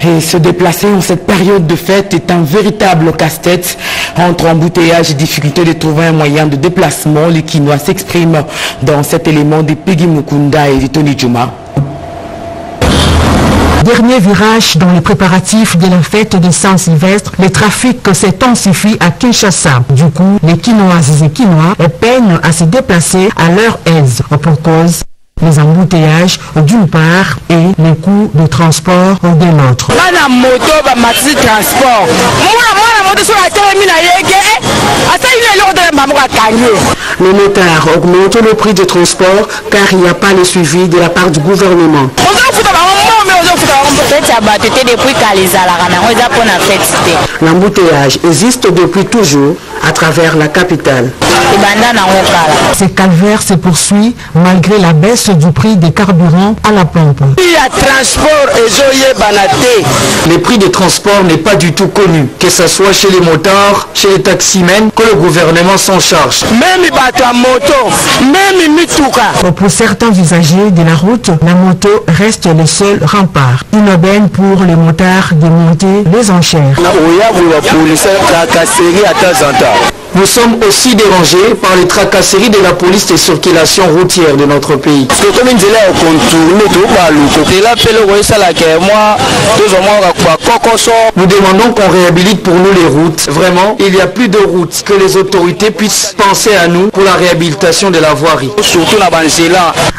Et se déplacer en cette période de fête est un véritable casse-tête. Entre embouteillage et difficulté de trouver un moyen de déplacement, les Kinois s'expriment dans cet élément de Peggy Mukunda et de Tony Juma. Dernier virage dans les préparatifs de la fête de Saint-Sylvestre, le trafic s'intensifie à Kinshasa. Du coup, les Kinoises et Kinois peinent à se déplacer à leur aise. Pour cause, les embouteillages d'une part et les coûts de transport de l'autre. Les motards augmentent le prix du transport car il n'y a pas le suivi de la part du gouvernement. L'embouteillage existe depuis toujours à travers la capitale. Ce calvaire se poursuit malgré la baisse du prix des carburants à la pompe. Les prix des transports n'est pas du tout connu, que ce soit chez les motards, chez les taximens, que le gouvernement s'en charge. Pour certains usagers de la route, la moto reste le seul rempart. Une aubaine pour les motards de monter les enchères. Nous sommes aussi dérangés par les tracasseries de la police de circulation routière de notre pays. Nous demandons qu'on réhabilite pour nous les routes. Vraiment, il n'y a plus de routes. Que les autorités puissent penser à nous pour la réhabilitation de la voirie.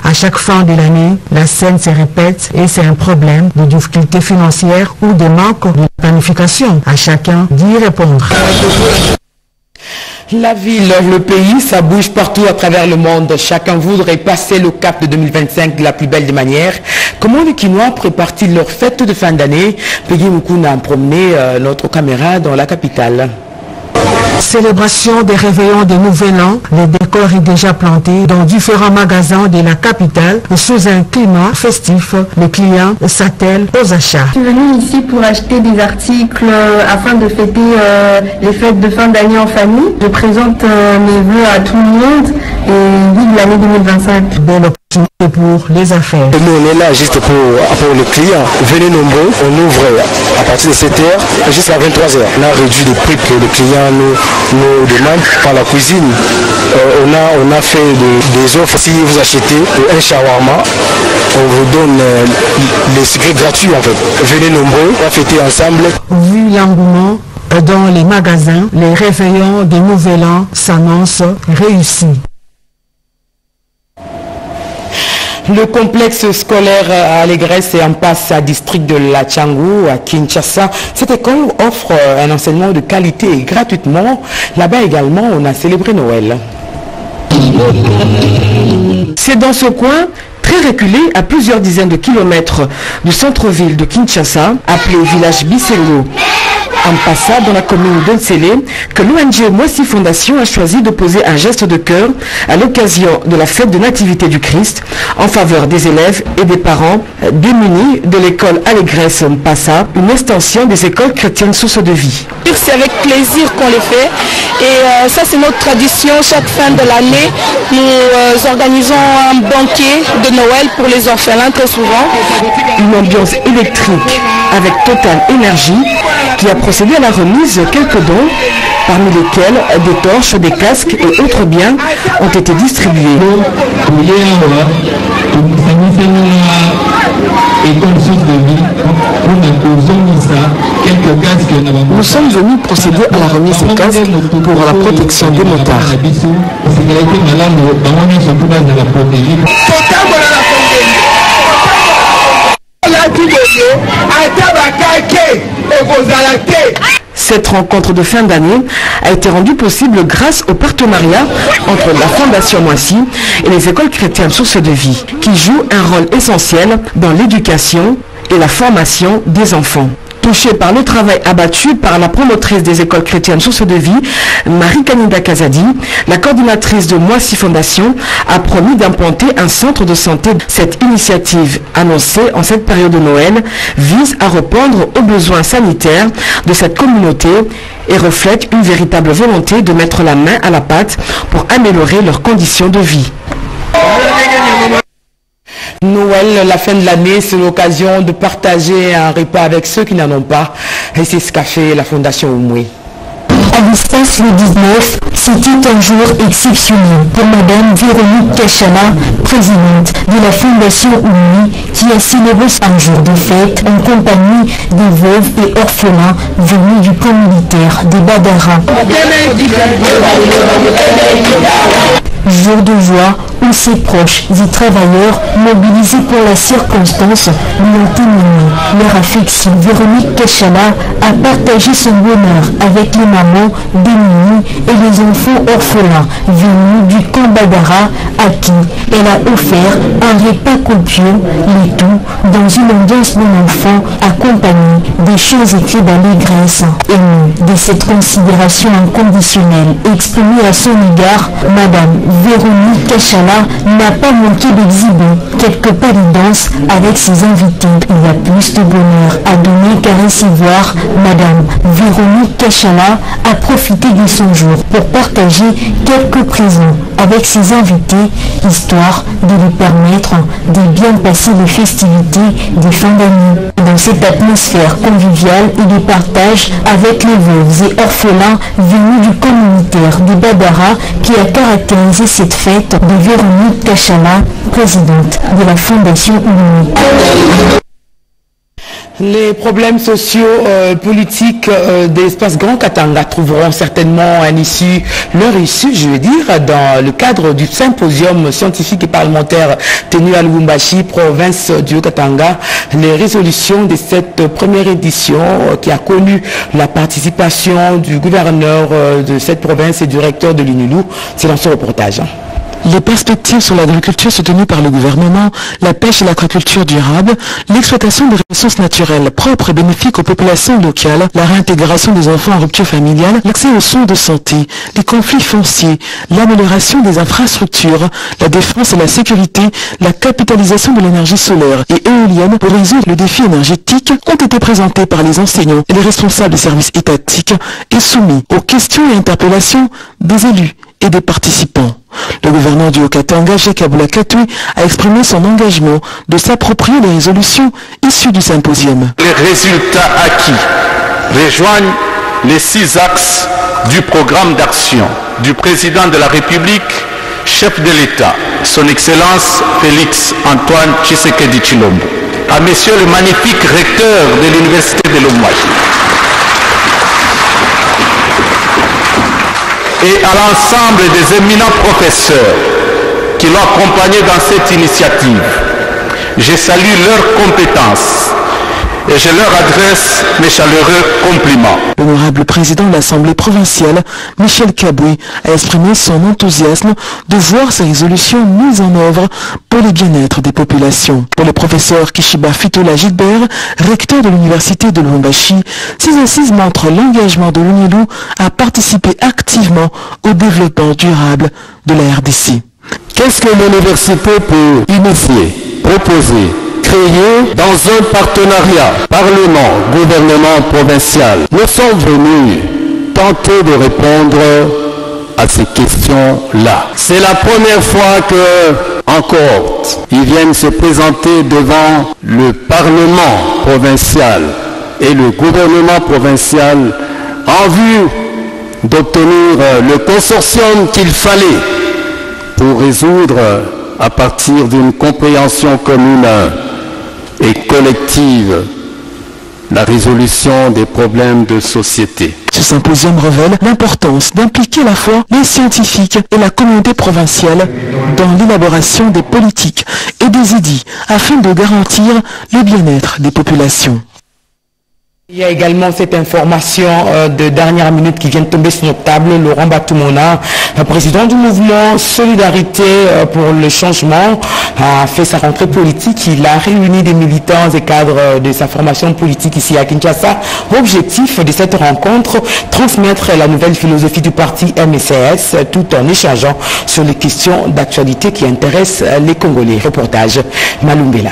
À chaque fin de l'année, la scène se répète et c'est un problème de difficultés financières ou de manque de planification. À chacun d'y répondre. La ville, le pays, ça bouge partout à travers le monde. Chacun voudrait passer le cap de 2025 de la plus belle des manières. Comment les Kinois préparent-ils leur fête de fin d'année? Peggy Mukunda a promené notre caméra dans la capitale. Célébration des réveillons de Nouvel An, le décor est déjà planté dans différents magasins de la capitale sous un climat festif. Les clients s'attellent aux achats. Je suis venue ici pour acheter des articles afin de fêter les fêtes de fin d'année en famille. Je présente mes vœux à tout le monde et vive l'année 2025. Belle opportunité pour les affaires. Et nous on est là juste pour les clients. Venez nombreux, on ouvre à partir de 7h jusqu'à 23h. On a réduit les prix que les clients nous demandent par la cuisine. On a fait des offres. Si vous achetez un shawarma, on vous donne les secrets gratuits en fait. Venez nombreux, on va fêter ensemble. Vu l'engouement dans les magasins, les réveillons de Nouvel An s'annoncent réussis. Le complexe scolaire à Allégresse est en passe à district de la Tchangou, à Kinshasa. Cette école offre un enseignement de qualité gratuitement. Là-bas également, on a célébré Noël. C'est dans ce coin, très reculé, à plusieurs dizaines de kilomètres du centre-ville de Kinshasa, appelé village Bisengo. Ampassa, dans la commune d'Onsélé, que l'ONG Moissy Fondation a choisi de poser un geste de cœur à l'occasion de la fête de Nativité du Christ en faveur des élèves et des parents démunis de l'école Allégresse Ampassa, une extension des écoles chrétiennes source de vie. C'est avec plaisir qu'on les fait et ça c'est notre tradition. Chaque fin de l'année, nous organisons un banquet de Noël pour les orphelins très souvent. Une ambiance électrique avec Total Énergie qui a procédé à la remise de quelques dons, parmi lesquels des torches, des casques et autres biens ont été distribués. Nous sommes venus procéder à la remise des casques pour la protection des motards. Cette rencontre de fin d'année a été rendue possible grâce au partenariat entre la Fondation Moissy et les écoles chrétiennes sources de vie, qui jouent un rôle essentiel dans l'éducation et la formation des enfants. Touchée par le travail abattu par la promotrice des écoles chrétiennes sources de vie, Marie-Canida Kazadi, la coordinatrice de Moissy Fondation a promis d'implanter un centre de santé. Cette initiative, annoncée en cette période de Noël, vise à répondre aux besoins sanitaires de cette communauté et reflète une véritable volonté de mettre la main à la pâte pour améliorer leurs conditions de vie. Noël, la fin de l'année, c'est l'occasion de partager un repas avec ceux qui n'en ont pas. Et c'est ce qu'a fait la Fondation Oumoué. À distance le 19, c'était un jour exceptionnel pour Madame Véronique Kachala, présidente de la Fondation Oumoué, qui a célébré un jour de fête en compagnie des veuves et orphelins venus du camp militaire des Badara. Jour de joie où ses proches et travailleurs mobilisés pour la circonstance lui ont témoigné leur affection. Véronique Kachala a partagé son bonheur avec les mamans démunies et les enfants orphelins venus du camp Badara à qui elle a offert un repas copieux, le tout dans une ambiance d'un enfant accompagné des chants écrits d'allégresse. Émue de cette considération inconditionnelle exprimée à son égard, Madame Véronique Kachala n'a pas manqué d'exhiber quelques paridances avec ses invités. Il y a plus de bonheur à donner qu'à recevoir. Madame Véronique Kachala a profité de son jour pour partager quelques présents avec ses invités, histoire de lui permettre de bien passer les festivités de fin d'année. Dans cette atmosphère conviviale et de partage avec les veuves et orphelins venus du camp militaire des Badara qui a caractérisé cette fête de Véronique Kachala, présidente de la Fondation Oumoué. Les problèmes sociaux, politiques de l'espace Grand Katanga trouveront certainement leur issue, je veux dire, dans le cadre du symposium scientifique et parlementaire tenu à Lubumbashi, province du Haut-Katanga. Les résolutions de cette première édition qui a connu la participation du gouverneur de cette province et du recteur de l'UNILU, c'est dans ce reportage. Les perspectives sur l'agriculture soutenues par le gouvernement, la pêche et l'aquaculture durable, l'exploitation des ressources naturelles propres et bénéfiques aux populations locales, la réintégration des enfants en rupture familiale, l'accès aux soins de santé, les conflits fonciers, l'amélioration des infrastructures, la défense et la sécurité, la capitalisation de l'énergie solaire et éolienne pour résoudre le défi énergétique ont été présentés par les enseignants et les responsables des services étatiques et soumis aux questions et interpellations des élus et des participants. Le gouverneur du Haut-Katanga, Jacques Aboulakatoui, a exprimé son engagement de s'approprier les résolutions issues du symposium. Les résultats acquis rejoignent les 6 axes du programme d'action du président de la République, chef de l'État, son Excellence Félix Antoine Tshisekedi Tshilombo, à monsieur le magnifique recteur de l'Université de Lubumbashi, et à l'ensemble des éminents professeurs qui l'ont accompagné dans cette initiative. Je salue leurs compétences et je leur adresse mes chaleureux compliments. L'honorable président de l'Assemblée provinciale, Michel Kabouy, a exprimé son enthousiasme de voir ces résolutions mises en œuvre pour le bien-être des populations. Pour le professeur Kishiba Fitola Gilbert, recteur de l'université de Lubumbashi, ces assises montrent l'engagement de l'UNILU à participer activement au développement durable de la RDC. Qu'est-ce que l'université peut initier, proposer, créer dans un partenariat Parlement-gouvernement provincial? Nous sommes venus tenter de répondre à ces questions-là. C'est la première fois que, encore, ils viennent se présenter devant le Parlement provincial et le gouvernement provincial en vue d'obtenir le consortium qu'il fallait pour résoudre à partir d'une compréhension commune et collective la résolution des problèmes de société. Ce symposium révèle l'importance d'impliquer à la fois les scientifiques et la communauté provinciale dans l'élaboration des politiques et des idées afin de garantir le bien-être des populations. Il y a également cette information de dernière minute qui vient de tomber sur notre table. Laurent Batoumona, président du mouvement Solidarité pour le changement, a fait sa rentrée politique. Il a réuni des militants et cadres de sa formation politique ici à Kinshasa. Objectif de cette rencontre, transmettre la nouvelle philosophie du parti MCS tout en échangeant sur les questions d'actualité qui intéressent les Congolais. Reportage Malumbela.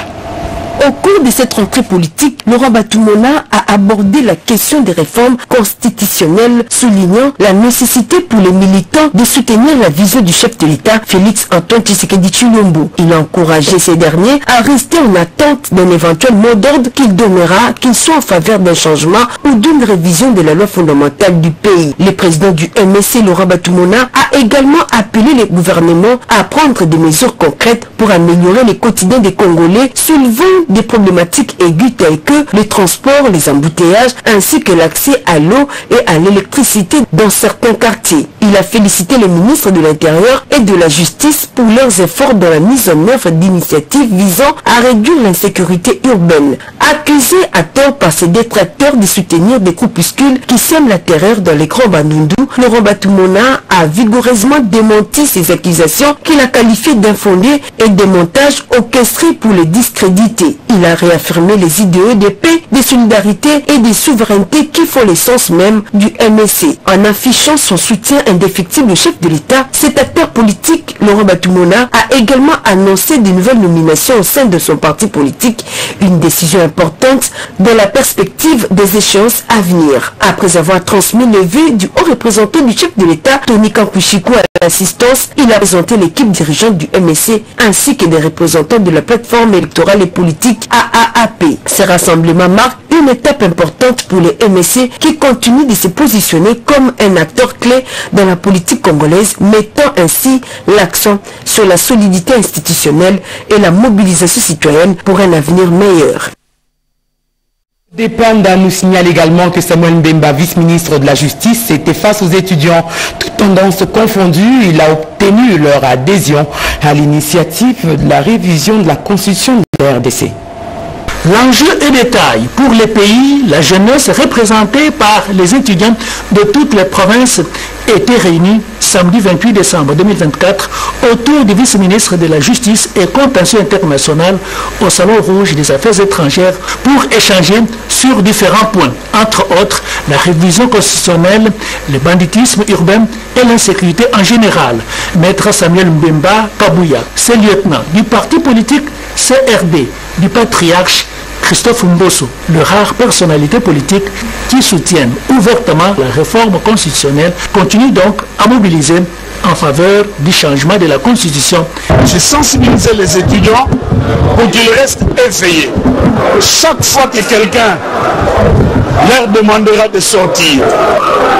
Au cours de cette rentrée politique, Laurent Batoumona a abordé la question des réformes constitutionnelles, soulignant la nécessité pour les militants de soutenir la vision du chef de l'État, Félix Antoine Tshisekedi Tshilombo. Il a encouragé ces derniers à rester en attente d'un éventuel mot d'ordre qu'il donnera, qu'il soit en faveur d'un changement ou d'une révision de la loi fondamentale du pays. Le président du MSC, Laurent Batoumona, a également appelé les gouvernements à prendre des mesures concrètes pour améliorer les quotidiens des Congolais, soulevant des problématiques aiguës telles que les transports, les embouteillages, ainsi que l'accès à l'eau et à l'électricité dans certains quartiers. Il a félicité les ministres de l'Intérieur et de la Justice pour leurs efforts dans la mise en œuvre d'initiatives visant à réduire l'insécurité urbaine. Accusé à tort par ses détracteurs de soutenir des groupuscules qui sèment la terreur dans les grands Bandundu, Laurent Batoumona a vigoureusement démenti ces accusations qu'il a qualifiées d'infondées et de montages orchestrés pour les discréditer. Il a réaffirmé les idéaux de paix, de solidarité et de souveraineté qui font l'essence même du MSC. En affichant son soutien indéfectible au chef de l'État, cet acteur politique, Laurent Batoumona, a également annoncé de nouvelles nominations au sein de son parti politique, une décision importante dans la perspective des échéances à venir. Après avoir transmis le vœu du haut représentant du chef de l'État, Tony Kampuchikou, à l'assistance, il a présenté l'équipe dirigeante du MSC ainsi que des représentants de la plateforme électorale et politique AAAP. Ces rassemblements marquent une étape importante pour les MSC qui continuent de se positionner comme un acteur clé dans la politique congolaise, mettant ainsi l'accent sur la solidité institutionnelle et la mobilisation citoyenne pour un avenir meilleur. Dépenda nous signale également que Samuel Mbemba, vice-ministre de la Justice, était face aux étudiants, toutes tendances confondues. Il a obtenu leur adhésion à l'initiative de la révision de la Constitution de la RDC. L'enjeu est de taille. Pour les pays, la jeunesse représentée par les étudiants de toutes les provinces était réunie samedi 28 décembre 2024 autour du vice-ministre de la Justice et Contentieux international au Salon Rouge des Affaires étrangères pour échanger sur différents points, entre autres la révision constitutionnelle, le banditisme urbain et l'insécurité en général. Maître Samuel Mbemba Kabouya, c'est lieutenant du parti politique CRD du patriarche Christophe Mbosso, de rares personnalités politiques qui soutiennent ouvertement la réforme constitutionnelle, continue donc à mobiliser en faveur du changement de la Constitution. J'ai sensibilisé les étudiants pour qu'ils restent éveillés. Chaque fois que quelqu'un leur demandera de sortir,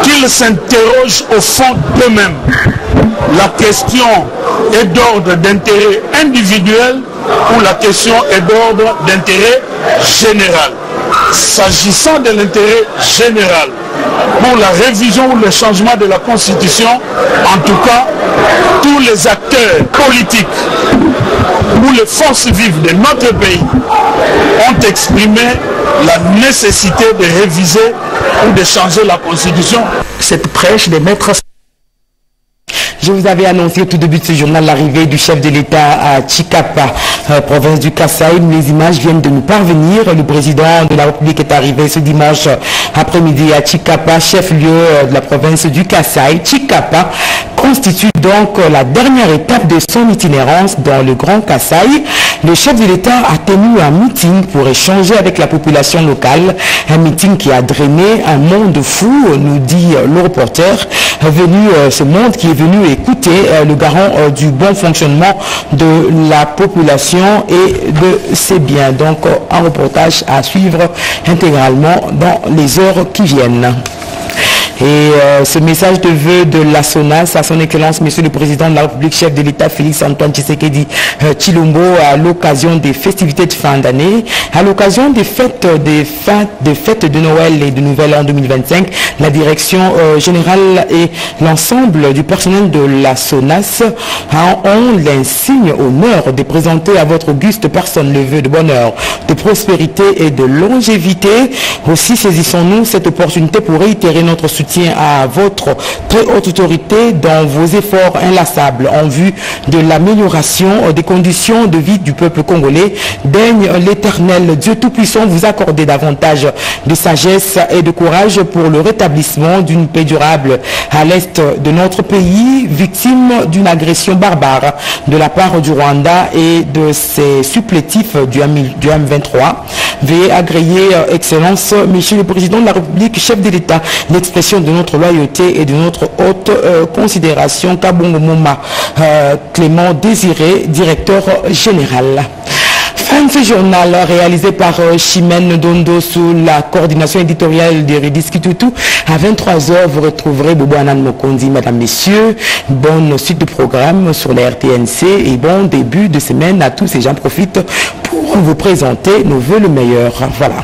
qu'ils s'interrogent au fond d'eux-mêmes. La question est d'ordre d'intérêt individuel ou la question est d'ordre d'intérêt général. S'agissant de l'intérêt général, pour la révision ou le changement de la Constitution. En tout cas, tous les acteurs politiques ou les forces vives de notre pays ont exprimé la nécessité de réviser ou de changer la Constitution. Cette prêche des maîtres. Je vous avais annoncé au tout début de ce journal l'arrivée du chef de l'État à Chikapa, province du Kasaï. Les images viennent de nous parvenir. Le président de la République est arrivé ce dimanche après-midi à Chikapa, chef-lieu de la province du Kasaï. Chikapa constitue donc la dernière étape de son itinérance dans le Grand Kasaï. Le chef de l'État a tenu un meeting pour échanger avec la population locale. Un meeting qui a drainé un monde fou, nous dit le reporter venu, ce monde qui est venu écouter le garant du bon fonctionnement de la population et de ses biens. Donc un reportage à suivre intégralement dans les heures qui viennent. Et ce message de vœu de la SONAS à son Excellence, Monsieur le Président de la République, chef de l'État Félix Antoine Tshisekedi Tshilombo, à l'occasion des festivités de fin d'année, à l'occasion des fêtes de Noël et de Nouvel An 2025, la direction générale et l'ensemble du personnel de la SONAS ont l'insigne honneur de présenter à votre auguste personne le vœu de bonheur, de prospérité et de longévité. Aussi saisissons-nous cette opportunité pour réitérer notre soutien à votre très haute autorité dans vos efforts inlassables en vue de l'amélioration des conditions de vie du peuple congolais. Daigne l'Éternel Dieu Tout-Puissant vous accorder davantage de sagesse et de courage pour le rétablissement d'une paix durable à l'est de notre pays, victime d'une agression barbare de la part du Rwanda et de ses supplétifs du M23. Veuillez agréer, Excellence, Monsieur le Président de la République, chef de l'État, l'expression de notre loyauté et de notre haute considération. Kabongo Mouma Clément Désiré, directeur général. Fin de ce journal réalisé par Chimène Dondo sous la coordination éditoriale de Redis Kitutu. À 23h, vous retrouverez Bobo Anan Mokondi. Mesdames, Messieurs, bonne suite de programme sur la RTNC et bon début de semaine à tous. Et j'en profite pour vous présenter nos vœux le meilleur. Voilà.